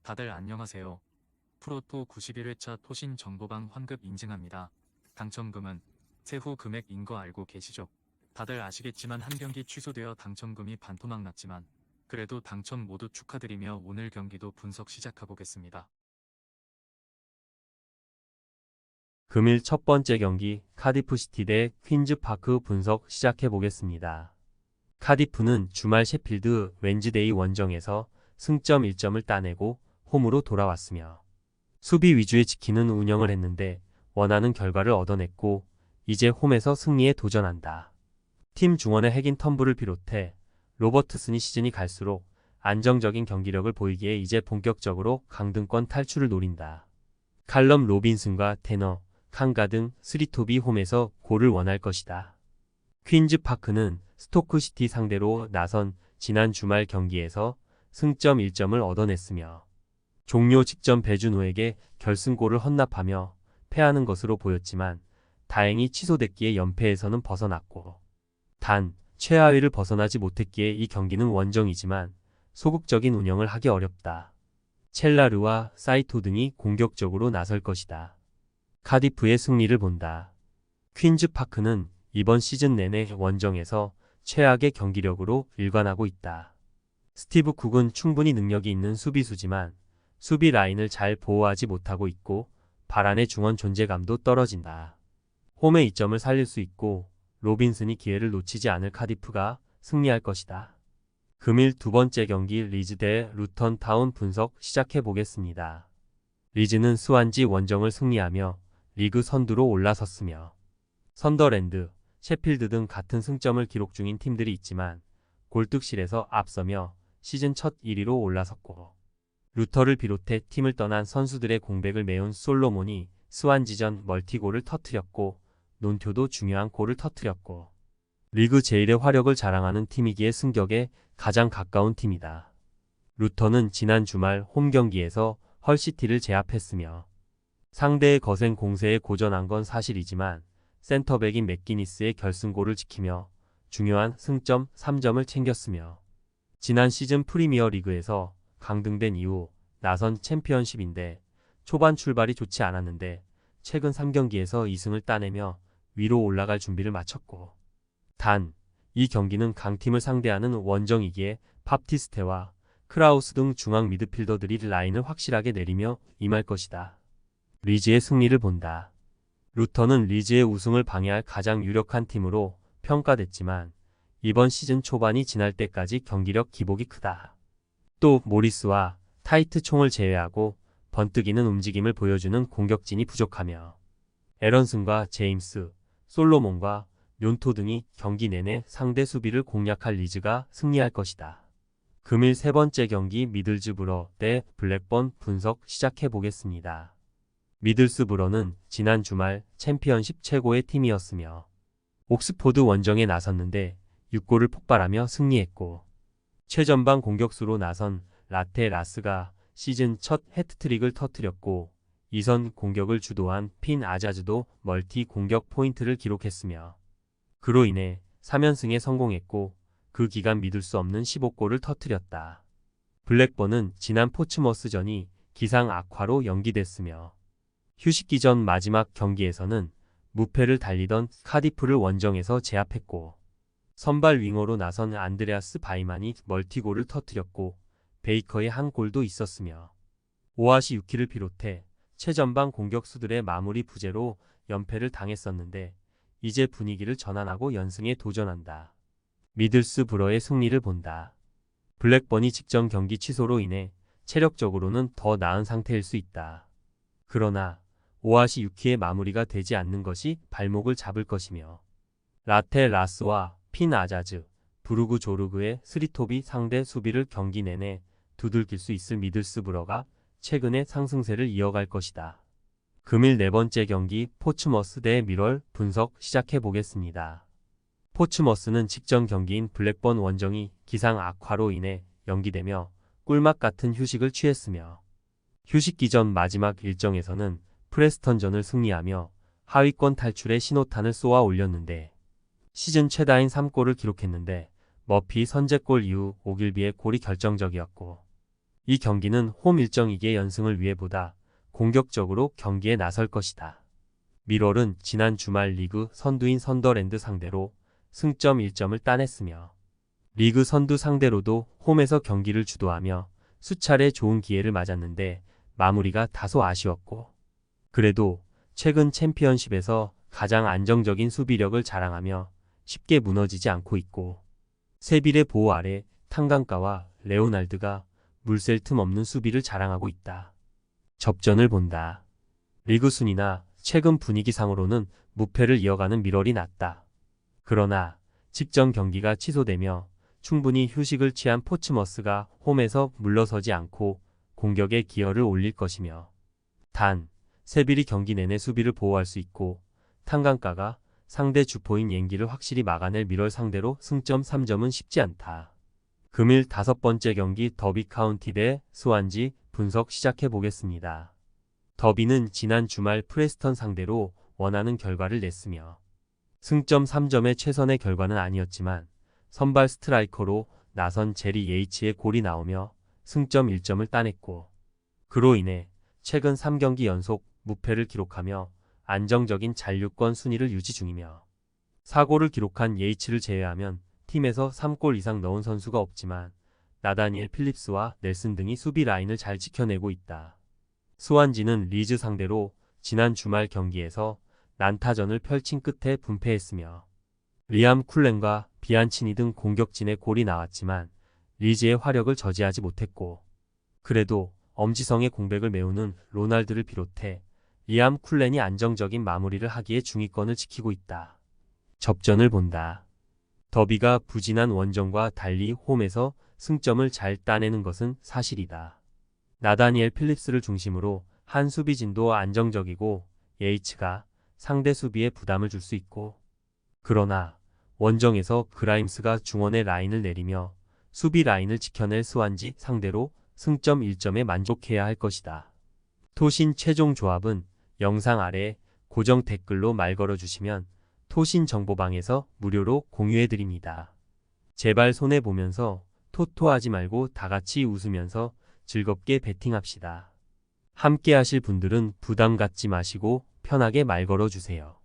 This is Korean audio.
다들 안녕하세요. 프로토 91회차 토신 정보방 환급 인증합니다. 당첨금은 세후 금액인 거 알고 계시죠? 다들 아시겠지만 한 경기 취소되어 당첨금이 반토막 났지만 그래도 당첨 모두 축하드리며 오늘 경기도 분석 시작해보겠습니다. 금일 첫 번째 경기 카디프시티 대 퀸즈파크 분석 시작해보겠습니다. 카디프는 주말 셰필드 웬즈데이 원정에서 승점 1점을 따내고 홈으로 돌아왔으며 수비 위주의 지키는 운영을 했는데 원하는 결과를 얻어냈고 이제 홈에서 승리에 도전한다. 팀 중원의 핵인 텀블을 비롯해 로버트슨이 시즌이 갈수록 안정적인 경기력을 보이기에 이제 본격적으로 강등권 탈출을 노린다. 칼럼 로빈슨과 테너, 칸가 등 스리톱이 홈에서 골을 원할 것이다. 퀸즈파크는 스토크시티 상대로 나선 지난 주말 경기에서 승점 1점을 얻어냈으며 종료 직전 배준호에게 결승골을 헌납하며 패하는 것으로 보였지만 다행히 취소됐기에 연패에서는 벗어났고 단 최하위를 벗어나지 못했기에 이 경기는 원정이지만 소극적인 운영을 하기 어렵다. 첼라르와 사이토 등이 공격적으로 나설 것이다. 카디프의 승리를 본다. 퀸즈파크는 이번 시즌 내내 원정에서 최악의 경기력으로 일관하고 있다. 스티브 쿡은 충분히 능력이 있는 수비수지만 수비 라인을 잘 보호하지 못하고 있고 바란의 중원 존재감도 떨어진다. 홈의 이점을 살릴 수 있고 로빈슨이 기회를 놓치지 않을 카디프가 승리할 것이다. 금일 두 번째 경기 리즈 대 루턴 타운 분석 시작해보겠습니다. 리즈는 스완지 원정을 승리하며 리그 선두로 올라섰으며 선더랜드, 셰필드 등 같은 승점을 기록 중인 팀들이 있지만 골득실에서 앞서며 시즌 첫 1위로 올라섰고 루터를 비롯해 팀을 떠난 선수들의 공백을 메운 솔로몬이 스완지전 멀티골을 터뜨렸고 논토도 중요한 골을 터뜨렸고 리그 제1의 화력을 자랑하는 팀이기에 승격에 가장 가까운 팀이다. 루터는 지난 주말 홈 경기에서 헐시티를 제압했으며 상대의 거센 공세에 고전한 건 사실이지만 센터백인 맥기니스의 결승골을 지키며 중요한 승점 3점을 챙겼으며 지난 시즌 프리미어 리그에서 강등된 이후 나선 챔피언십인데 초반 출발이 좋지 않았는데 최근 3경기에서 2승을 따내며 위로 올라갈 준비를 마쳤고 단, 이 경기는 강팀을 상대하는 원정이기에 팝티스테와 크라우스 등 중앙 미드필더들이 라인을 확실하게 내리며 임할 것이다. 리즈의 승리를 본다. 루터는 리즈의 우승을 방해할 가장 유력한 팀으로 평가됐지만 이번 시즌 초반이 지날 때까지 경기력 기복이 크다. 또 모리스와 타이트 총을 제외하고 번뜩이는 움직임을 보여주는 공격진이 부족하며 에런슨과 제임스, 솔로몬과 뇰토 등이 경기 내내 상대 수비를 공략할 리즈가 승리할 것이다. 금일 세 번째 경기 미들즈브러 대 블랙번 분석 시작해보겠습니다. 미들스브러는 지난 주말 챔피언십 최고의 팀이었으며 옥스포드 원정에 나섰는데 6골을 폭발하며 승리했고 최전방 공격수로 나선 라테 라스가 시즌 첫 해트트릭을 터뜨렸고 이선 공격을 주도한 핀 아자즈도 멀티 공격 포인트를 기록했으며 그로 인해 3연승에 성공했고 그 기간 믿을 수 없는 15골을 터뜨렸다. 블랙번은 지난 포츠머스전이 기상 악화로 연기됐으며 휴식기 전 마지막 경기에서는 무패를 달리던 카디프를 원정에서 제압했고 선발 윙어로 나선 안드레아스 바이만이 멀티골을 터뜨렸고 베이커의 한 골도 있었으며 오아시 유키를 비롯해 최전방 공격수들의 마무리 부재로 연패를 당했었는데 이제 분위기를 전환하고 연승에 도전한다. 미들스브러의 승리를 본다. 블랙번이 직전 경기 취소로 인해 체력적으로는 더 나은 상태일 수 있다. 그러나 오아시 유키의 마무리가 되지 않는 것이 발목을 잡을 것이며 라테 라스와 핀 아자즈, 브루그 조르그의 스리톱이 상대 수비를 경기 내내 두들길 수 있을 미들스브러가 최근의 상승세를 이어갈 것이다. 금일 네 번째 경기 포츠머스 대 미럴 분석 시작해보겠습니다. 포츠머스는 직전 경기인 블랙번 원정이 기상 악화로 인해 연기되며 꿀맛 같은 휴식을 취했으며 휴식기 전 마지막 일정에서는 프레스턴전을 승리하며 하위권 탈출의 신호탄을 쏘아 올렸는데 시즌 최다인 3골을 기록했는데 머피 선제골 이후 오길비의 골이 결정적이었고 이 경기는 홈 일정이기에 연승을 위해 보다 공격적으로 경기에 나설 것이다. 밀월은 지난 주말 리그 선두인 선더랜드 상대로 승점 1점을 따냈으며 리그 선두 상대로도 홈에서 경기를 주도하며 수차례 좋은 기회를 맞았는데 마무리가 다소 아쉬웠고, 그래도 최근 챔피언십에서 가장 안정적인 수비력을 자랑하며 쉽게 무너지지 않고 있고, 세빌의 보호 아래 탄강가와 레오날드가 물샐 틈 없는 수비를 자랑하고 있다. 접전을 본다. 리그 순위나 최근 분위기상으로는 무패를 이어가는 밀월이 낫다. 그러나 직전 경기가 취소되며 충분히 휴식을 취한 포츠머스가 홈에서 물러서지 않고 공격에 기여를 올릴 것이며, 단 세빌이 경기 내내 수비를 보호할 수 있고 탄강가가 상대 주포인 옌기를 확실히 막아낼 밀월 상대로 승점 3점은 쉽지 않다. 금일 5번째 경기 더비 카운티 대 스완지 분석 시작해 보겠습니다. 더비는 지난 주말 프레스턴 상대로 원하는 결과를 냈으며 승점 3점의 최선의 결과는 아니었지만 선발 스트라이커로 나선 제리 예이츠의 골이 나오며 승점 1점을 따냈고, 그로 인해 최근 3경기 연속 무패를 기록하며 안정적인 잔류권 순위를 유지 중이며, 4골을 기록한 예이츠를 제외하면 팀에서 3골 이상 넣은 선수가 없지만 나다니엘 필립스와 넬슨 등이 수비 라인을 잘 지켜내고 있다. 스완지는 리즈 상대로 지난 주말 경기에서 난타전을 펼친 끝에 분패했으며 리암 쿨렌과 비안치니 등 공격진의 골이 나왔지만 리즈의 화력을 저지하지 못했고, 그래도 엄지성의 공백을 메우는 로날드를 비롯해 리암 쿨렌이 안정적인 마무리를 하기에 중위권을 지키고 있다. 접전을 본다. 더비가 부진한 원정과 달리 홈에서 승점을 잘 따내는 것은 사실이다. 나다니엘 필립스를 중심으로 한 수비진도 안정적이고 예이츠가 상대 수비에 부담을 줄 수 있고, 그러나 원정에서 그라임스가 중원의 라인을 내리며 수비 라인을 지켜낼 스완지 상대로 승점 1점에 만족해야 할 것이다. 토신 최종 조합은 영상 아래 고정 댓글로 말 걸어주시면 토신 정보방에서 무료로 공유해드립니다. 제발 손해보면서 토토하지 말고 다같이 웃으면서 즐겁게 베팅합시다. 함께 하실 분들은 부담 갖지 마시고 편하게 말 걸어주세요.